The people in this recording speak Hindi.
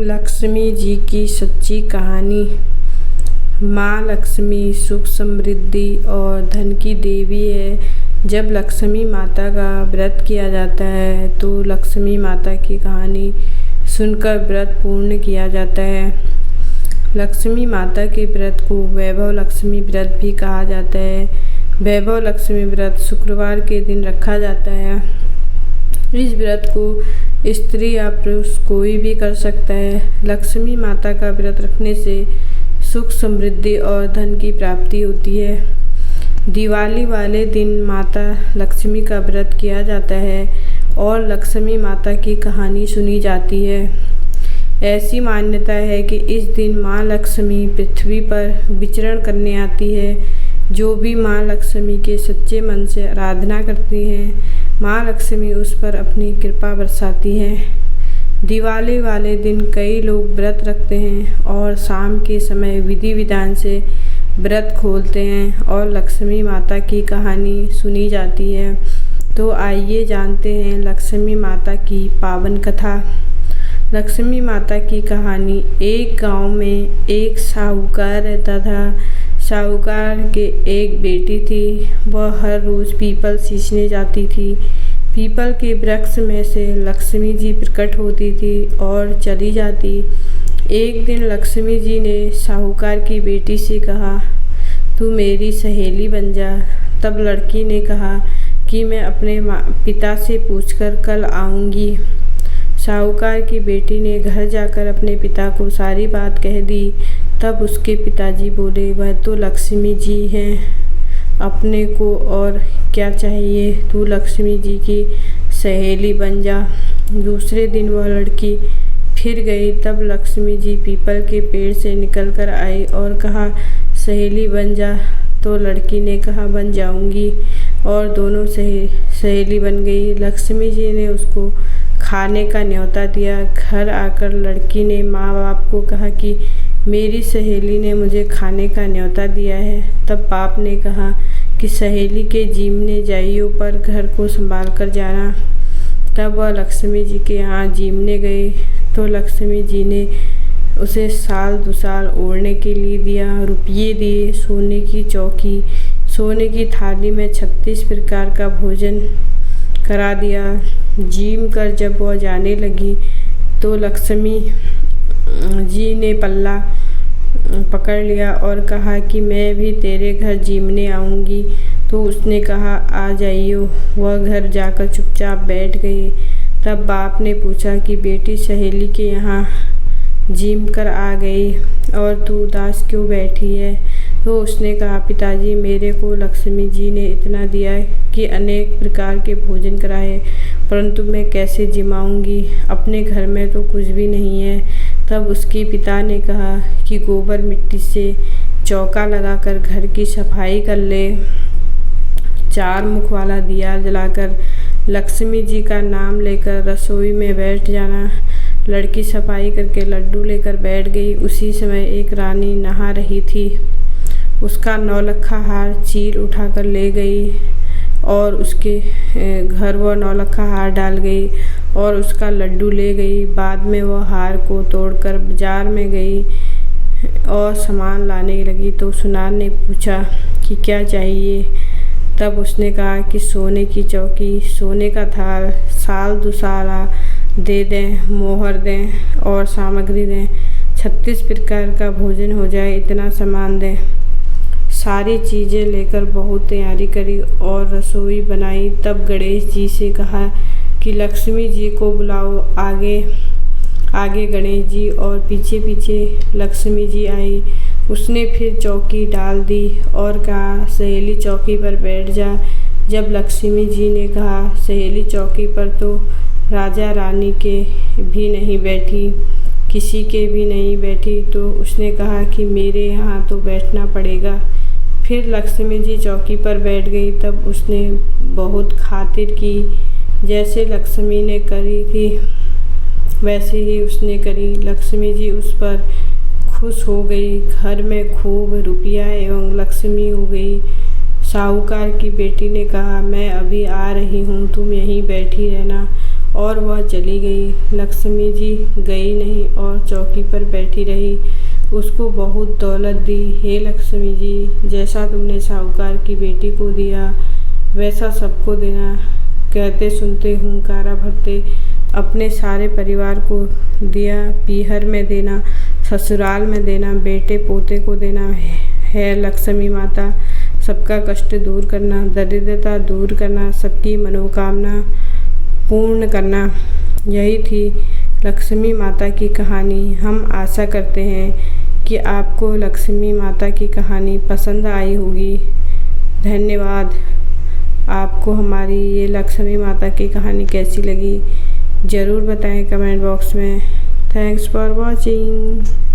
लक्ष्मी जी की सच्ची कहानी। माँ लक्ष्मी सुख समृद्धि और धन की देवी है। जब लक्ष्मी माता का व्रत किया जाता है तो लक्ष्मी माता की कहानी सुनकर व्रत पूर्ण किया जाता है। लक्ष्मी माता के व्रत को वैभव लक्ष्मी व्रत भी कहा जाता है। वैभव लक्ष्मी व्रत शुक्रवार के दिन रखा जाता है। इस व्रत को स्त्री या पुरुष कोई भी कर सकता है। लक्ष्मी माता का व्रत रखने से सुख समृद्धि और धन की प्राप्ति होती है। दिवाली वाले दिन माता लक्ष्मी का व्रत किया जाता है और लक्ष्मी माता की कहानी सुनी जाती है। ऐसी मान्यता है कि इस दिन माँ लक्ष्मी पृथ्वी पर विचरण करने आती है। जो भी माँ लक्ष्मी के सच्चे मन से आराधना करती हैं, माँ लक्ष्मी उस पर अपनी कृपा बरसाती है। दिवाली वाले दिन कई लोग व्रत रखते हैं और शाम के समय विधि विधान से व्रत खोलते हैं और लक्ष्मी माता की कहानी सुनी जाती है। तो आइए जानते हैं लक्ष्मी माता की पावन कथा। लक्ष्मी माता की कहानी। एक गांव में एक साहूकार रहता था। साहूकार के एक बेटी थी। वह हर रोज़ पीपल सींचने जाती थी। पीपल के वृक्ष में से लक्ष्मी जी प्रकट होती थी और चली जाती। एक दिन लक्ष्मी जी ने साहूकार की बेटी से कहा, तू मेरी सहेली बन जा। तब लड़की ने कहा कि मैं अपने पिता से पूछकर कल आऊँगी। साहूकार की बेटी ने घर जाकर अपने पिता को सारी बात कह दी। तब उसके पिताजी बोले, वह तो लक्ष्मी जी हैं, अपने को और क्या चाहिए, तू लक्ष्मी जी की सहेली बन जा। दूसरे दिन वह लड़की फिर गई। तब लक्ष्मी जी पीपल के पेड़ से निकलकर आई और कहा, सहेली बन जा। तो लड़की ने कहा, बन जाऊंगी, और दोनों सहेली बन गई। लक्ष्मी जी ने उसको खाने का न्योता दिया। घर आकर लड़की ने माँ बाप को कहा कि मेरी सहेली ने मुझे खाने का न्योता दिया है। तब बाप ने कहा कि सहेली के जीमने जाइयों पर घर को संभाल कर जाना। तब वह लक्ष्मी जी के यहाँ जीमने गई तो लक्ष्मी जी ने उसे साल दुसाल ओढ़ने के लिए दिया, रुपये दिए, सोने की चौकी, सोने की थाली में 36 प्रकार का भोजन करा दिया। जीम कर जब वह जाने लगी तो लक्ष्मी जी ने पल्ला पकड़ लिया और कहा कि मैं भी तेरे घर जीमने आऊँगी। तो उसने कहा, आ जाइयो। वह घर जाकर चुपचाप बैठ गई। तब बाप ने पूछा कि बेटी सहेली के यहाँ जीम कर आ गई और तू उदास क्यों बैठी है? तो उसने कहा, पिताजी मेरे को लक्ष्मी जी ने इतना दिया कि अनेक प्रकार के भोजन कराए, परंतु मैं कैसे जिमाऊंगी? अपने घर में तो कुछ भी नहीं है। तब उसके पिता ने कहा कि गोबर मिट्टी से चौका लगाकर घर की सफाई कर ले। 4 मुख वाला दिया जलाकर लक्ष्मी जी का नाम लेकर रसोई में बैठ जाना। लड़की सफाई करके लड्डू लेकर बैठ गई। उसी समय एक रानी नहा रही थी। उसका 9 लक्खा हार चीर उठाकर ले गई और उसके घर वह 9 लक्खा हार डाल गई और उसका लड्डू ले गई। बाद में वह हार को तोड़कर बाजार में गई और सामान लाने लगी तो सुनार ने पूछा कि क्या चाहिए? तब उसने कहा कि सोने की चौकी, सोने का थाल, साल दुसाला दे दें, मोहर दें और सामग्री दें, 36 प्रकार का भोजन हो जाए, इतना सामान दें। सारी चीज़ें लेकर बहुत तैयारी करी और रसोई बनाई। तब गणेश जी से कहा कि लक्ष्मी जी को बुलाओ। आगे आगे गणेश जी और पीछे पीछे लक्ष्मी जी आई। उसने फिर चौकी डाल दी और कहा, सहेली चौकी पर बैठ जा। जब लक्ष्मी जी ने कहा, सहेली चौकी पर तो राजा रानी के भी नहीं बैठी, किसी के भी नहीं बैठी, तो उसने कहा कि मेरे यहाँ तो बैठना पड़ेगा। फिर लक्ष्मी जी चौकी पर बैठ गई। तब उसने बहुत खातिर की। जैसे लक्ष्मी ने करी थी वैसे ही उसने करी। लक्ष्मी जी उस पर खुश हो गई। घर में खूब रुपया एवं लक्ष्मी हो गई। साहूकार की बेटी ने कहा, मैं अभी आ रही हूँ, तुम यहीं बैठी रहना और वह चली गई। लक्ष्मी जी गई नहीं और चौकी पर बैठी रही। उसको बहुत दौलत दी। हे लक्ष्मी जी, जैसा तुमने साहूकार की बेटी को दिया वैसा सबको देना। कहते सुनते हुंकारा भरते अपने सारे परिवार को दिया। पीहर में देना, ससुराल में देना, बेटे पोते को देना। है लक्ष्मी माता, सबका कष्ट दूर करना, दरिद्रता दूर करना, सबकी मनोकामना पूर्ण करना। यही थी लक्ष्मी माता की कहानी। हम आशा करते हैं कि आपको लक्ष्मी माता की कहानी पसंद आई होगी। धन्यवाद। आपको हमारी ये लक्ष्मी माता की कहानी कैसी लगी ज़रूर बताएं कमेंट बॉक्स में। Thanks for watching.